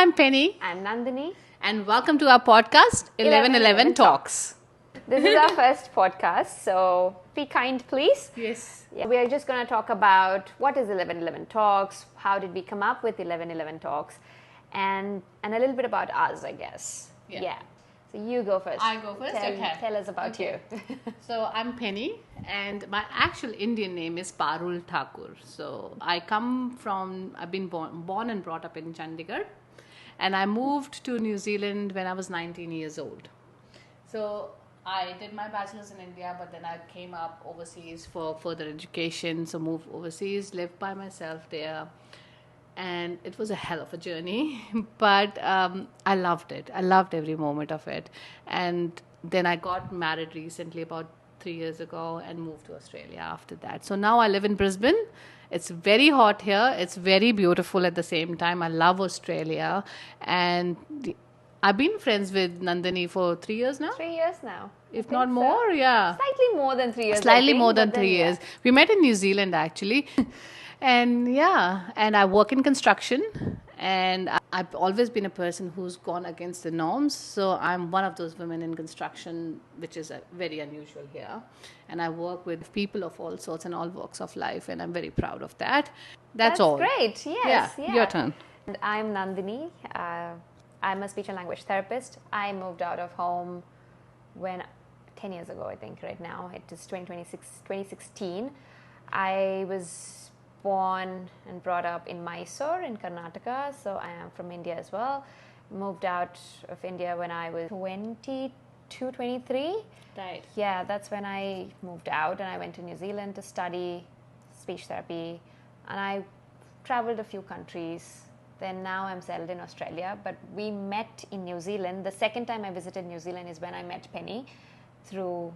I'm Penny. I'm Nandini. And welcome to our podcast, 1111 Talks. This is our first podcast, so be kind, please. Yes. Yeah, we are just going to talk about what is 1111 Talks, how did we come up with 1111 Talks, and a little bit about us, I guess. Yeah. So you go first. I go first? Okay. Tell us about you. So I'm Penny, and my actual Indian name is Parul Thakur. So I've been born and brought up in Chandigarh, and I moved to New Zealand when I was 19 years old. So I did my bachelor's in India, but then I came up overseas for further education. So moved overseas, lived by myself there. And it was a hell of a journey, but I loved it. I loved every moment of it. And then I got married recently, about 3 years ago, and moved to Australia after that. So now I live in Brisbane. It's very hot here. It's very beautiful at the same time. I love Australia. And I've been friends with Nandini for 3 years now. 3 years now. If not more, yeah. Slightly more than 3 years. Slightly more than 3 years. We met in New Zealand, actually. And I work in construction, and I've always been a person who's gone against the norms. So I'm one of those women in construction, which is very unusual here. And I work with people of all sorts and all walks of life, and I'm very proud of that. That's all. Great. Yes. Yeah. Your turn. And I'm Nandini. I'm a speech and language therapist. I moved out of home 10 years ago, I think, right now. It is 2016. I was born and brought up in Mysore in Karnataka, so I am from India as well. Moved out of India when I was 22, 23. Right. Yeah, that's when I moved out, and I went to New Zealand to study speech therapy, and I traveled a few countries. Then now I'm settled in Australia, but we met in New Zealand. The second time I visited New Zealand is when I met Penny through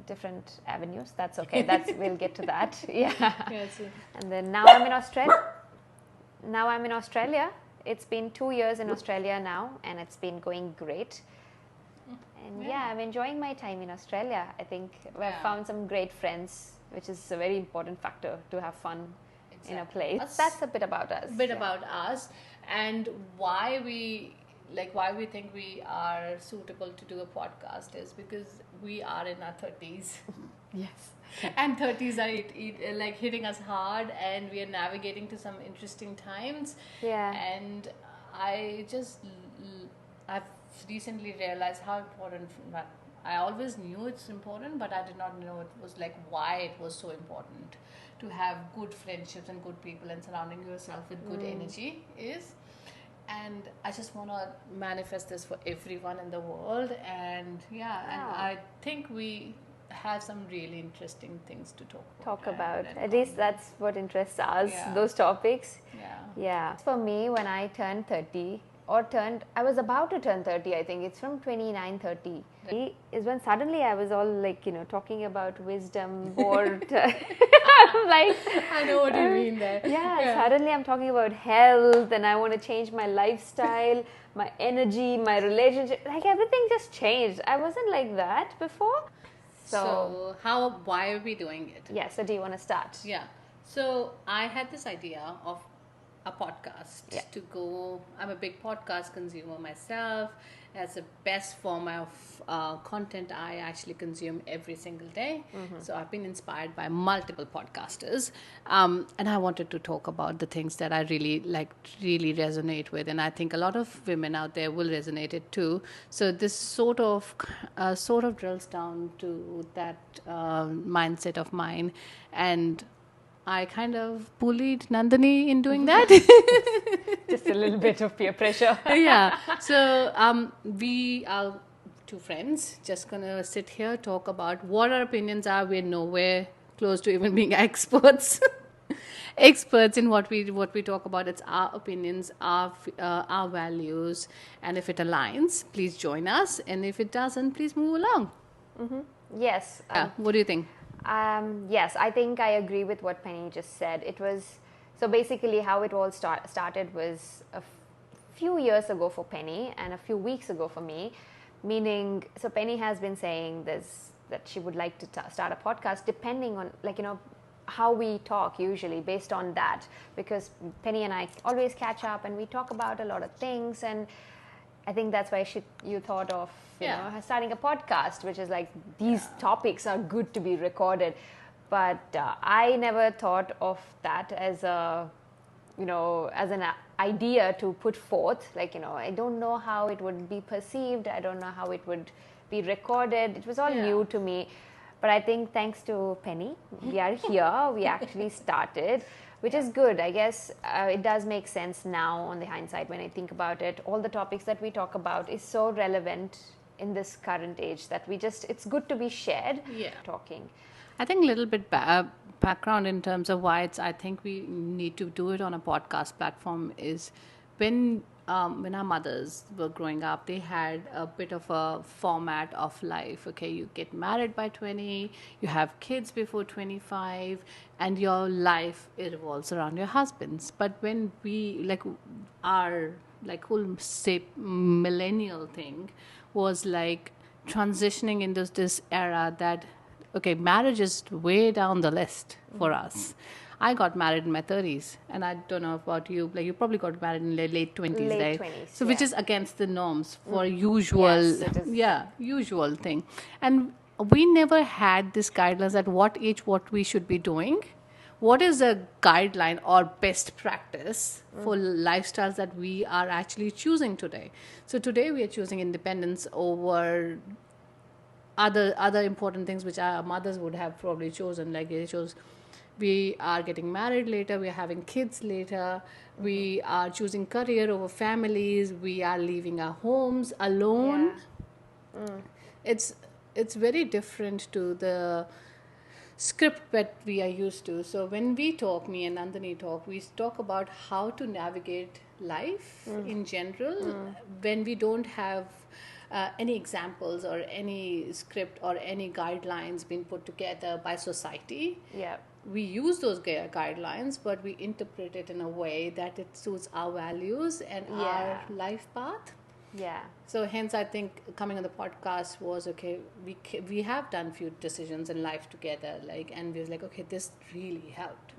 different avenues. That's okay. We'll get to that. Yeah. Yes. And then now I'm in Australia. It's been 2 years in Australia now, and it's been going great. And I'm enjoying my time in Australia. I think I've found some great friends, which is a very important factor to have fun in a place. That's a bit about us. About us, and why we think we are suitable to do a podcast is because we are in our 30s. Yes. And 30s are like hitting us hard, and we are navigating to some interesting times. Yeah. And I've recently realized how important. I always knew it's important, but I did not know it was like why it was so important to have good friendships and good people and surrounding yourself with good energy is. And I just want to manifest this for everyone in the world. And and I think we have some really interesting things to talk about. At least that's what interests us, those topics. Yeah. For me, when I turned 30, I was about to turn 30, I think. It's from 29, 30. Is when suddenly I was all like, talking about wisdom, bored. I'm like... I know what you mean there. Yeah, suddenly I'm talking about health, and I want to change my lifestyle, my energy, my relationship. Like, everything just changed. I wasn't like that before. So why are we doing it? Yeah, so do you want to start? Yeah. So I had this idea of a podcast to go. I'm a big podcast consumer myself. That's the best form of content I actually consume every single day. So I've been inspired by multiple podcasters, and I wanted to talk about the things that I really resonate with, and I think a lot of women out there will resonate it too. So this sort of drills down to that mindset of mine, and I kind of bullied Nandini in doing that. Just a little bit of peer pressure. Yeah. So we are two friends just going to sit here, talk about what our opinions are. We're nowhere close to even being experts. Experts in what we talk about. It's our opinions, our values. And if it aligns, please join us. And if it doesn't, please move along. Mm-hmm. Yes. What do you think? Yes, I think I agree with what Penny just said. It was, so basically how it all started was a few years ago for Penny and a few weeks ago for me, meaning, so Penny has been saying this, that she would like to start a podcast depending on, how we talk usually based on that, because Penny and I always catch up and we talk about a lot of things, and I think that's why you thought of starting a podcast, which is like these topics are good to be recorded. But I never thought of that as as an idea to put forth. Like, I don't know how it would be perceived. I don't know how it would be recorded. It was all new to me. But I think thanks to Penny, we are here. We actually started, which is good. I guess it does make sense now on the hindsight when I think about it. All the topics that we talk about is so relevant in this current age that it's good to be shared. Talking. I think a little bit background in terms of why I think we need to do it on a podcast platform is when our mothers were growing up, they had a bit of a format of life. Okay, you get married by 20, you have kids before 25, and your life, it revolves around your husbands. But when we, our whole, say, millennial thing was like transitioning into this era that, okay, marriage is way down the list for us. I got married in my 30s, and I don't know about you. Like, you probably got married in late 20s, late right? 20s, so which is against the norms for usual, usual thing. And we never had this guidelines at what age what we should be doing. What is a guideline or best practice for lifestyles that we are actually choosing today? So today we are choosing independence over other important things which our mothers would have probably chosen. Like, they chose, we are getting married later, we are having kids later, we are choosing career over families, we are leaving our homes alone. It's very different to the script that we are used to. So when we talk, me and Nandini talk, we talk about how to navigate life in general when we don't have any examples or any script or any guidelines being put together by society. We use those guidelines, but we interpret it in a way that it suits our values and our life path. So hence I think coming on the podcast was, okay, we have done few decisions in life together, and we was like, okay, this really helped.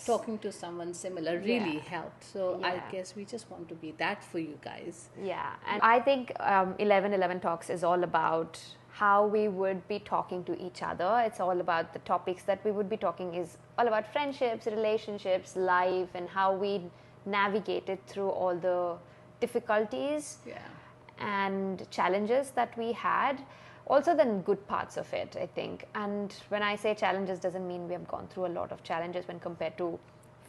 Talking to someone similar really helped. So I guess we just want to be that for you guys. And I think 1111 Talks is all about how we would be talking to each other. It's all about the topics that we would be talking is all about friendships, relationships, life, and how we navigated through all the difficulties and challenges that we had. Also the good parts of it, I think. And when I say challenges, doesn't mean we have gone through a lot of challenges when compared to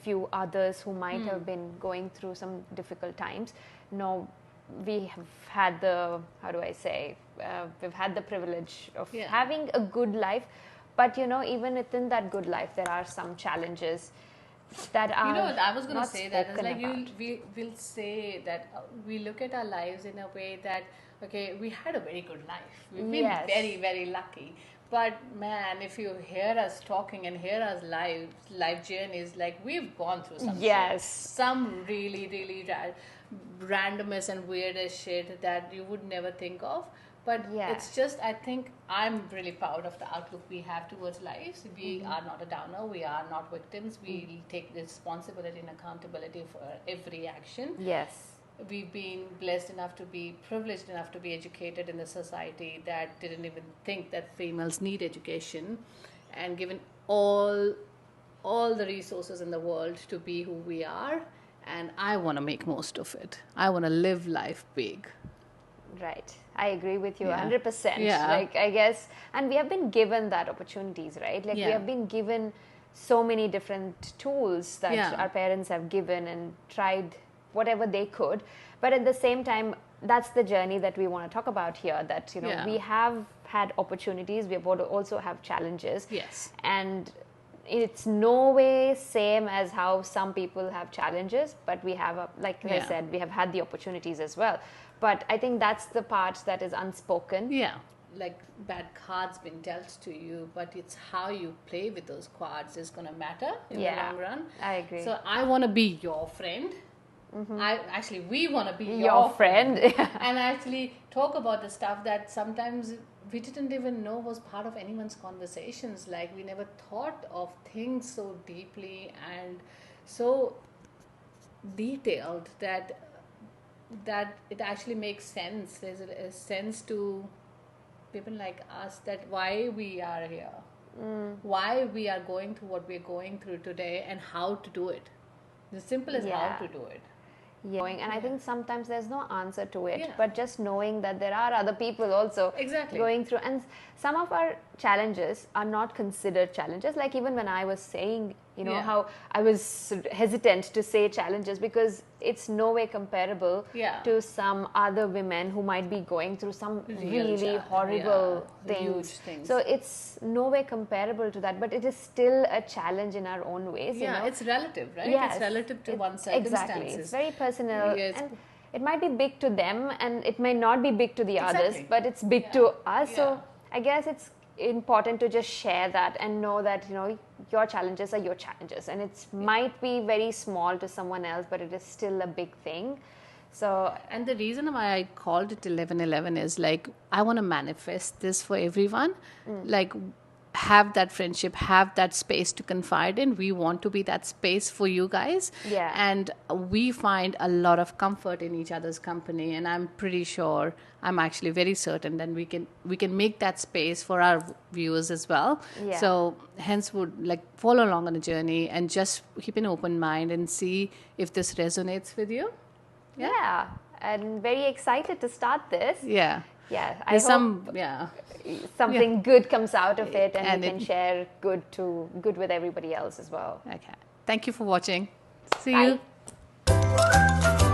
few others who might have been going through some difficult times. No, we have had the, we've had the privilege of having a good life. But, even within that good life, there are some challenges that are I was going to say that. It's like we'll say that we look at our lives in a way that, okay, we had a very good life. We've been very, very lucky. But man, if you hear us talking and hear us life journeys, like we've gone through some shit. Some really, really randomest and weirdest shit that you would never think of. But it's just, I think I'm really proud of the outlook we have towards life. We are not a downer. We are not victims. We take responsibility and accountability for every action. We've been blessed enough to be privileged enough to be educated in a society that didn't even think that females need education, and given all the resources in the world to be who we are. And I want to make most of it. I want to live life big. Right. I agree with you 100%. Like, I guess, and we have been given that opportunities, right? Like, we have been given so many different tools that our parents have given and tried whatever they could. But at the same time, that's the journey that we want to talk about here, that, we have had opportunities, we have also have challenges. And it's no way same as how some people have challenges, but we have, I said, we have had the opportunities as well. But I think that's the part that is unspoken. Like bad cards been dealt to you, but it's how you play with those cards is going to matter in the long run. I agree. So I want to be your friend. We want to be your friend. And actually talk about the stuff that sometimes we didn't even know was part of anyone's conversations. Like, we never thought of things so deeply and so detailed that it actually makes sense. There's a sense to people like us that why we are here, why we are going through what we're going through today, and how to do it. The simple as how to do it. Yeah. And I think sometimes there's no answer to it, Yeah. but just knowing that there are other people also Exactly. going through, and some of our challenges are not considered challenges. Like even when I was saying, Yeah. how I was hesitant to say challenges because it's no way comparable Yeah. to some other women who might be going through some really challenge. horrible Yeah. things. Huge things. So it's no way comparable to that, but it is still a challenge in our own ways. Yeah, it's relative, right? Yes, It's relative to one's Exactly. circumstances. It's very personal. Yes. And it might be big to them and it may not be big to the others, Exactly. but it's big to us. Yeah. So I guess it's important to just share that and know that, your challenges are your challenges. And it might be very small to someone else, but it is still a big thing. So, And the reason why I called it 1111 is like, I want to manifest this for everyone. Like, have that friendship, have that space to confide in. We want to be that space for you guys. Yeah. And we find a lot of comfort in each other's company. And I'm pretty sure, I'm actually very certain that we can make that space for our viewers as well. Yeah. So hence would like follow along on the journey and just keep an open mind and see if this resonates with you. yeah. And very excited to start this. Yeah. Yeah. I There's hope something good comes out of it and we can share good with everybody else as well. Okay. Thank you for watching. See Bye. you.